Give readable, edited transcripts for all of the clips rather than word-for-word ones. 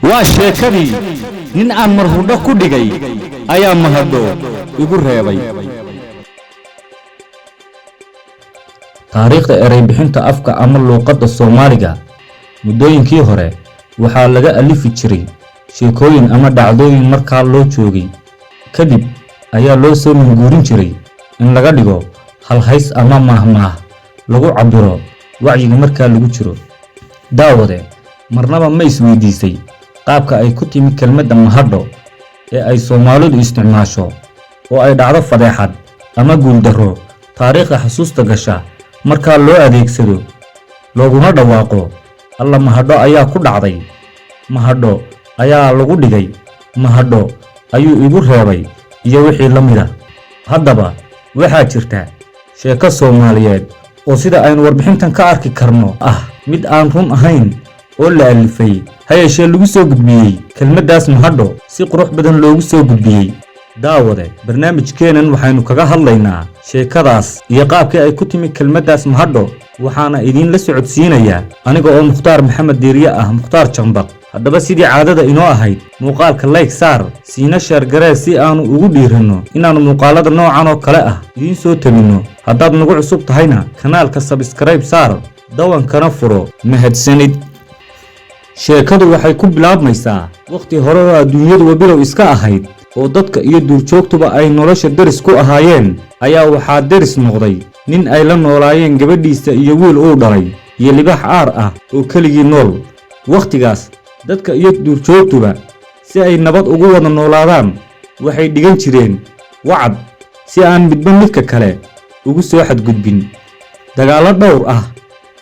waa sheekadii nin aan marhudho ku dhigay ayaa mahadho igu reebay. taariikhda eray bixinta afka ama luuqadda Soomaaliga muddooyinkii hore waxaa laga alifi jiray sheekooyin ama dhacdooyin markaa loo joogay kadib ayaa loo soo minguurin jiray in laga dhigo halhays ama mahmaah lagu cabiro wacyiga markaa lagu jiro. daawade marnaba ma isweydiisay qaabka ay ku timi kelmadda mahadho ee ay Soomaalidu isticmaasho oo ay dhacdo fadeexad ama guuldarro taariikhda xasuusta gasha marka loo adeegsado looguna dhawaaqo alla mahadho ayaa ku dhacday, mahadho ayaa lagu dhigay, mahadho ayuu igu reebay iyo wixii la mid ah. haddaba waxaa jirta sheeko Soomaaliyeed oo sida aynu warbixintan ka arki karno ah mid aan run ahayn oo la alifay hay'ashee lagu soo gudbiyay kelmaddaas mahadho si qurux badan loogu soo gudbiyay. daawade barnaamijkeenan waxaynu kaga hadlaynaa sheekadaas iyo qaabkii ay ku timi kelmaddaas mahadho waxaana idin la socodsiinayaa aniga oo Mukhtaar Maxamed Diiriye ah Mukhtaar Jambaq. haddaba sidii caadada inoo ahayd muuqaalka like saar siina share garee si aanu ugu dhiirano inaanu muuqaalada noocan oo kale ah idiin soo tabino. haddaad nagu cusub tahayna kanaalka subscribe saar dawankana furo. mahadsanid. sheekadu waxay ku bilaabmaysaa waqti hore oo adduunyadu bilow iska ahayd oo dadka iyo duurjoogtuba ay nolosha deris ku ahaayeen ayaa waxaa deris noqday nin ay la noolaayeen gabadhiisa iyo wiil uu dhalay iyo libaax aar ah oo keligii nool. waqtigaas dadka iyo duurjoogtuba si ay nabad ugu wada noolaadaan waxay dhigan jireen wacad si aan midba midka kale ugu soo xadgudbin. dagaallo dhowr ah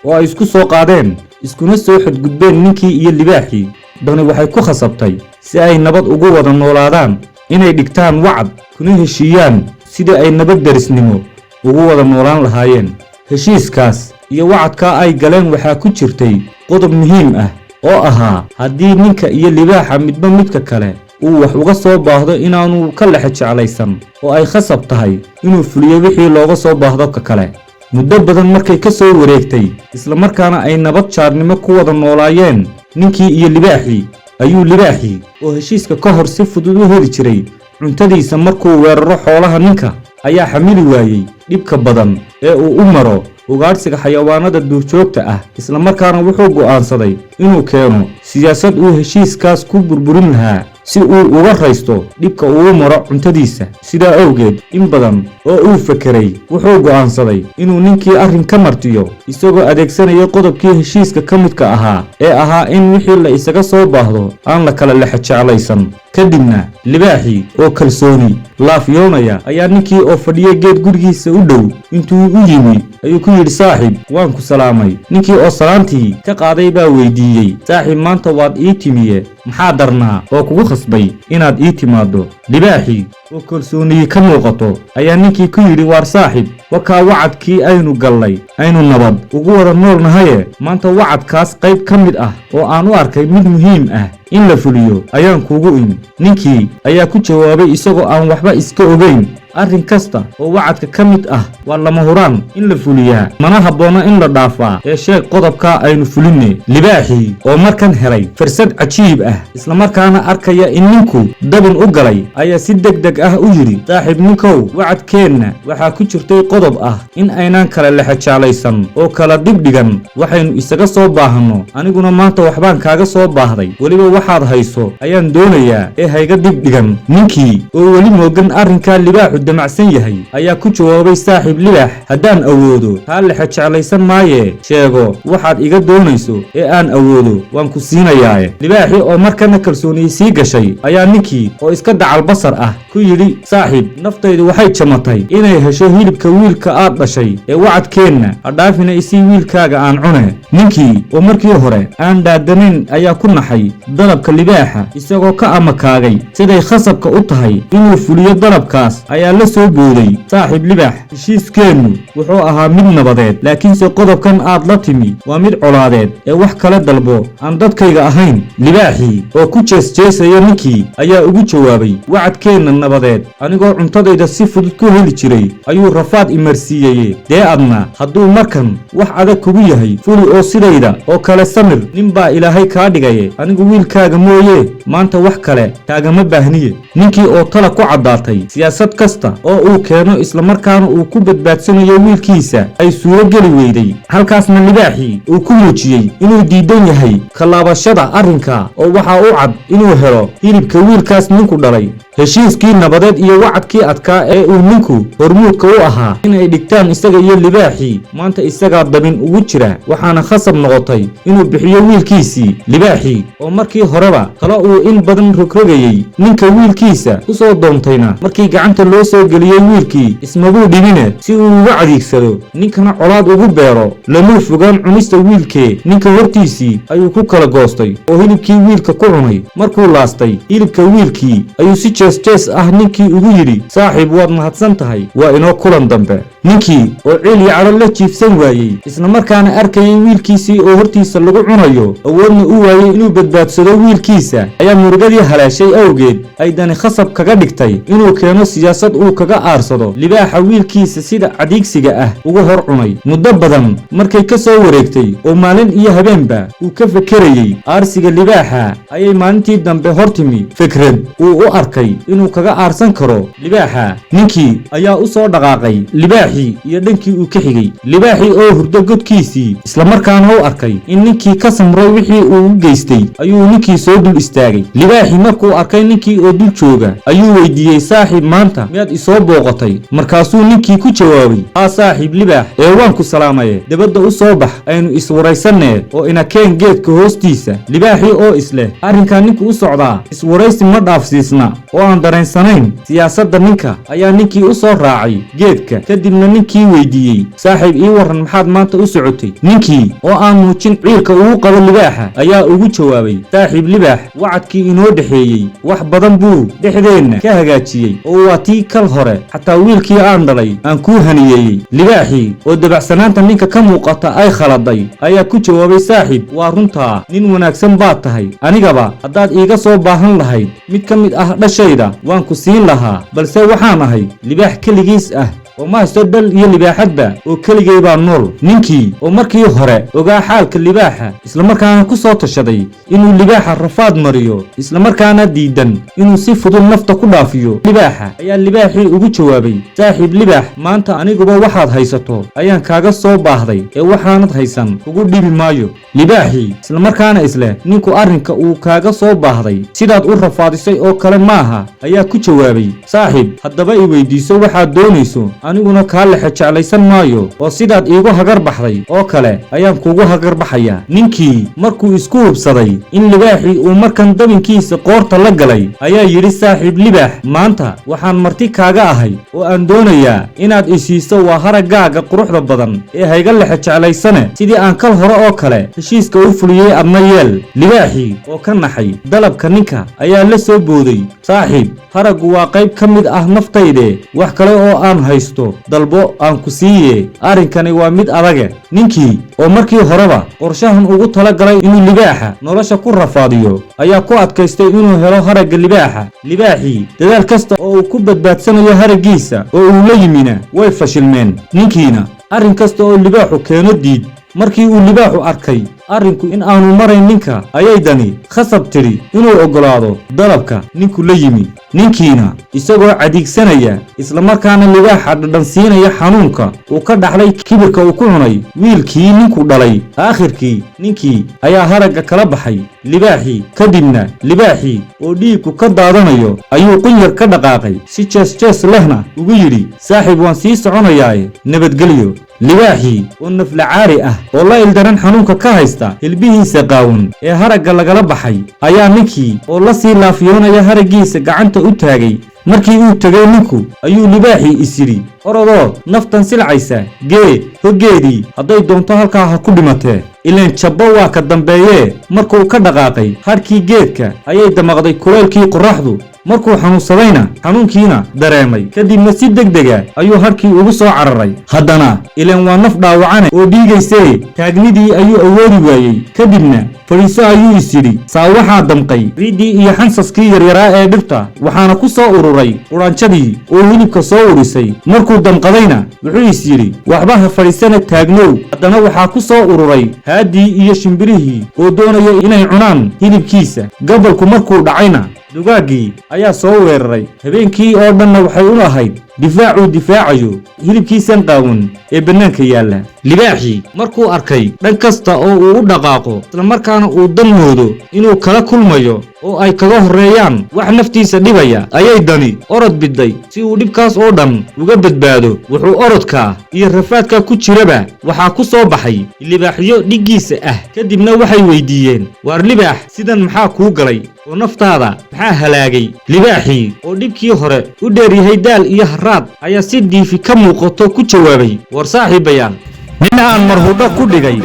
oo ay isku soo qaadeen iskuna soo xadgudbeen ninkii iyo libaaxii dani waxay ku khasabtay si ay nabad ugu wada noolaadaan inay dhigtaan wacad kuna heshiiyaan sidii ay nabad derisnimo ugu wada noolaan lahaayeen. heshiiskaas iyo wacadkaa ay galeen waxaa ku jirtay qodob muhiim ah oo ahaa haddii ninka iyo libaaxa midba midka kale uu wax uga soo baahdo inaanu ka lex jeclaysan oo ay khasab tahay inuu fuliyo wixii looga soo baahdo ka kale. muddo badan markay ka soo wareegtay isla markaana ay nabad jaarnimo ku wada noolaayeen ninkii iyo libaaxii ayuu libaaxii oo heshiiska ka hor si fudud u heli jiray cuntadiisa markuu weeraro xoolaha ninka ayaa xamili waayey dhibka badan ee uu u maro ugaadhsiga xayawaanada duurjoogta ah. isla markaana wuxuu go'aansaday inuu keeno siyaasad uu heshiiskaas ku burburin lahaa si uu uga raysto dhibka uu maro cuntadiisa. sidaa awgeed in badan oo uu fekeray wuxuu go'aansaday inuu ninkii arrin ka martiyo isagoo adeegsanaya qodobkii heshiiska ka midka ahaa ee ahaa in wixii la isaga soo baahdo aan la kala lex jeclaysan. kadibna libaaxii oo kalsooni laafyoonaya ayaa ninkii oo fadhiya geed gurigiisa u dhow intuu u yimi ayuu ku yidhi saaxiib waan ku salaamay. ninkii oo salaantii ka qaaday baa weydiiyey saaxiib maanta waad ii timiye maxaa darnaa oo kugu khasbay inaad ii timaaddo? libaaxii oo kalsooniyey ka muuqato ayaa ninkii ku yidhi waar saaxiib wakaa wacadkii aynu gallay aynu nabad ugu wada noolnahaye maanta wacadkaas qayb ka mid ah oo aan u arkay mid muhiim ah in la fuliyo ayaan kuugu imi. ninkii ayaa ku jawaabay isagoo aan waxba iska ogayn arrin kasta oo wacadka ka mid ah waa lama huraan in la fuliyaa mana habboona in la dhaafaa ee sheeg qodobkaa aynu fulinne. libaaxii oo markan helay fursad cajiib ah isla markaana arkaya in ninku dabin u galay ayaa si degdeg ah u yidhi saaxiib ninkow wacadkeenna waxaa ku jirtay qodob ah in aynaan kala lex jeclaysan oo kala dibdhigan waxaynu isaga soo baahanno aniguna maanta waxbaan kaaga soo baahday weliba waxaad hayso ayaan doonayaa ee hayga dibdhigan. ninkii oo weli moogan arrinkaa libaaxu damacsan yahay ayaa ku jawaabay saaxiib libaax haddaan awoodo kaa lex jeclaysan maaye sheego waxaad iga doonayso ee aan awoodo waan ku siinayaae. libaaxii oo markana kalsooniyey sii gashay ayaa ninkii oo iska dacal basar ah ku yidhi saaxiib naftaydu waxay jamatay inay hesho hilibka wiilka aad dhashay ee wacadkeenna hadhaafina isii wiilkaaga aan cune. ninkii oo markii hore aan dhaadanayn ayaa ku naxay dalabka libaaxa isagoo ka amakaagay siday khasabka u tahay inuu fuliyo dalabkaas ayaa ayaa la soo booday saaxiib libaax heshiiskeennu wuxuu ahaa mid nabadeed laakiinse qodobkan aad la timi waa mid colaadeed ee wax kala dalbo aan dadkayga ahayn libaaxii oo ku jeesjeesaya ninkii ayaa ugu jawaabay wacadkeenna nabadeed anigoo cuntadayda si fudud ku heli jiray ayuu rafaad imarsiiyeye dee adna hadduu markan wax adag kugu yahay fuli oo sidayda oo kale samir nin baa ilaahay kaa dhigaye anigu wiilkaaga mooye maanta wax kale kaagama baahniye ninkii oo tala ku caddaatay siyaasad kasta oo uu keeno islamarkaana uu ku badbaadsanayo wiilkiisa ay suuro geli weyday halkaasna libaaxii uu ku muujiyey inuu diidan yahay kalaabashada arrinka oo waxaa u cad inuu helo hilibka wiilkaas ninku dhalay heshiiskii nabadeed iyo wacadkii adkaa ee uu ninku hormuudka u ahaa inay dhigtaan isaga iyo libaaxii maanta isagaa dabin ugu jira waxaana khasab noqotay inuu bixiyo wiilkiisii libaaxii oo markii horeba talo uu in badan rogrogayey ninka wiilkiisa u soo doontayna markii gacanta loo soo geliyey wiilkii ismabuu dhibine si uu uga adeegsado ninkana colaad ugu beero lamuu fogaan cunista wiilkee ninka hortiisii ayuu ku kala goostay oo hilibkii wiilka ku cunay markuu laastay hilibka wiilkii ayuu si jees ah ninkii ugu yidhi saaxiib waad mahadsan tahay waa inoo kulan dambe ninkii oo ciil iyo cadho la jiifsan waayey isla markaana arkayay wiilkiisii oo hortiisa lagu cunayo awoodna u waayey inuu badbaadsado wiilkiisa ayaa murugadii haleeshay awgeed ay dani khasab kaga dhigtay inuu keeno siyaasad uu kaga aarsado libaaxa wiilkiisa sida cadiigsiga ah ugu hor cunay muddo badan markay ka soo wareegtay oo maalin iyo habeenba uu ka fekerayey aarsiga libaaxa ayay maalintii dambe hor timi fikrad uu u arkay inuu kaga aarsan karo libaaxa ninkii ayaa u soo dhaqaaqay libaaxii iyo dhankii uu ka xigay libaaxii oo hurdo godkiisii islamarkaana u arkay in ninkii ka samray wixii uu u geystay ayuu ninkii soo dul istaagay libaaxii markuu arkay ninkii oo dul jooga ayuu weydiiyey saaxiib maanta miyaad isoo booqatay markaasuu ninkii ku jawaabay haa saaxiib libaax ee waan ku salaamaye debadda u soo bax aynu iswaraysanee oo inakeen geedka hoostiisa libaaxii oo isleh arrinkaa ninku u socdaa iswaraysi ma dhaafsiisna oo aan dareensanayn siyaasadda ninka ayaa ninkii u soo raacay geedka kadibna ninkii weydiiyey saaxiib ii warran maxaad maanta u socotay ninkii oo aan muujin ciilka ugu qabo libaaxa ayaa ugu jawaabay saaxiib libaax wacadkii inoo dhexeeyey wax badan buu dhexdeenna ka hagaajiyey oo waa tii kal hore xataa wiilkii aan dhalay aan kuu haniyeeyey libaaxii oo dabacsanaanta ninka ka muuqata ay khaladay ayaa ku jawaabay saaxiib waa runtaa nin wanaagsan baad tahay anigaba haddaad iiga soo baahan lahayd mid ka mid ah dhashayda waan ku siin lahaa balse waxaan ahay libaax keligiis ah oo ma haysto dhal iyo libaaxadba oo keligay baa nool ninkii oo markii hore ogaa xaalka libaaxa islamarkaana ku soo tashaday inuu libaaxa rafaad mariyo islamarkaana diidan inuu si fudud nafta ku dhaafiyo libaaxa ayaa libaaxii ugu jawaabay saaxiib libaax maanta aniguba waxaad haysato ayaan kaaga soo baahday ee waxaanad haysan kugu dhibi maayo libaaxii islamarkaana isleh ninku arrinka uu kaaga soo baahday sidaad u rafaadisay oo kale maaha ayaa ku jawaabay saaxiib haddaba i weydiiso waxaad doonayso aniguna kaa lexe jeclaysan maayo oo sidaad iigu hagar baxday oo kale ayaan kuugu hagar baxayaa ninkii markuu isku hubsaday in libaaxii uu markan dabinkiisa qoorta la galay ayaa yidhi saaxiib libaax maanta waxaan marti kaaga ahay oo aan doonayaa inaad isiiso waa haraggaaga quruxda badan ee hayga lexe jeclaysane sidii aan kal hore oo kale heshiiska u fuliyey adna yeel libaaxii oo ka naxay dalabka ninka ayaa la soo booday saaxiib haraggu waa qayb ka mid ah naftayde wax kale oo aan haysto dalbo aan ku siiye arrinkani waa mid adage ninkii oo markii horeba qorshahan ugu tala galay inuu libaaxa nolosha ku rafaadiyo ayaa ku adkaystay inuu helo haragga libaaxa libaaxii dadaal kasta oo uu ku badbaadsanayo haraggiisa oo uu la yimina way fashilmeen ninkiina arrin kasta oo libaaxu keeno diid markii uu libaaxu arkay arrinku in aanu marayn ninka ayay dani khasab tidhi inuu oggolaado dalabka ninku la yimi ninkiina isagoo cadiigsanaya islamarkaana libaaxa dhadhansiinaya xanuunka uu ka dhaxlay kibirka uu ku cunay wiilkii ninku dhalay aakhirkii ninkii ayaa haragga kala baxay libaaxii kadibna libaaxii oo dhiigku ka daadanayo ayuu qunyar ka dhaqaaqay si jees lehna ugu yidhi saaxiib waan sii soconayaaye nabadgelyo libaaxii oo naflacaari ah oo la ildaran xanuunka ka haysta hilbihiisa qaawan ee haragga lagala baxay ayaa ninkii oo la sii laafiyoonaya haraggiisa gacanta u taagay markii uu tegay ninku ayuu libaaxii is yidhi orodoo naftan silcaysa gee hoggeedii hadday doonto halkaa ha ku dhimatee ileen jabbo waa ka dambeeyee markuu ka dhaqaaqay hadhkii geedka ayay damaqday kulaylkii qorraxdu markuu xanuunsadayna xanuunkiina dareemay kadibna si degdega ayuu harkii ugu soo cararay. haddana ileen waa naf dhaawacane oo dhiigaysee taagnidii ayuu awoodi waayey. kadibna fadhiiso ayuu is yidhi. saa waxaa damqay riiddii iyo xansaskii yaryaraa ee dhirta waxaana ku soo ururay quraanjadii oo hilibka soo urisay. markuu damqadayna wuxuu is yidhi waxba ha fadhiisana taagnow. haddana waxaa ku soo ururay haaddii iyo shimbirihii oo doonaya inay cunaan hilibkiisa. gabalku markuu dhacayna dugaaggii ayaa soo weeraray. habeenkii oo dhanna waxay u ahayd difaacuu difaacayo hilibkiisan qaawan ee bannaanka yaalla. libaaxii markuu arkay dhan kasta oo uu u dhaqaaqo islamarkaana uu dan moodo inuu kala kulmayo oo ay kaga horreeyaan wax naftiisa dhibaya, ayay dani orod bidday si uu dhibkaas oo dhan uga badbaado. wuxuu orodkaa iyo rafaadka ku jiraba waxaa ku soo baxay libaaxyo dhiggiisa ah. kadibna waxay weydiiyeen, waar libaax, sidan maxaa kuu galay oo naftaada maxaa halaagay? libaaxii oo dhibkii hore u dheeryahay daal iyo haraad ayaa si diifi ka muuqato ku jawaabay, war saaxiibayaal, nin aan marhudho ku dhigay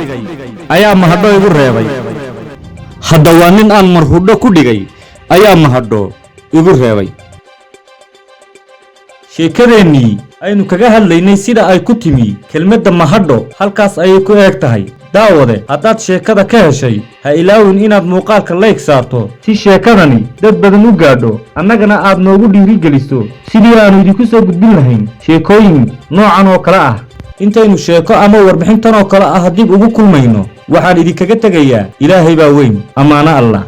ayaa mahadho igu reebay. hadda waa nin aan marhudho ku dhigay ayaa mahadho igu reebay. sheekadeennii aynu kaga hadlaynay sida ay ku timi kelmadda mahadho halkaas ayay ku eeg tahay. daawade, haddaad sheekada ka heshay ha ilaawin inaad muuqaalka layg saarto si sheekadani dad badan u gaadho, annagana aad noogu dhiirigeliso sidii aanu idinku soo gudbin lahayn sheekooyin noocan oo kale ah. intaynu sheeko ama warbixintan oo kale ah dib ugu kulmayno waxaan idinkaga tegayaa ilaahay baa weyn. ammaano allah.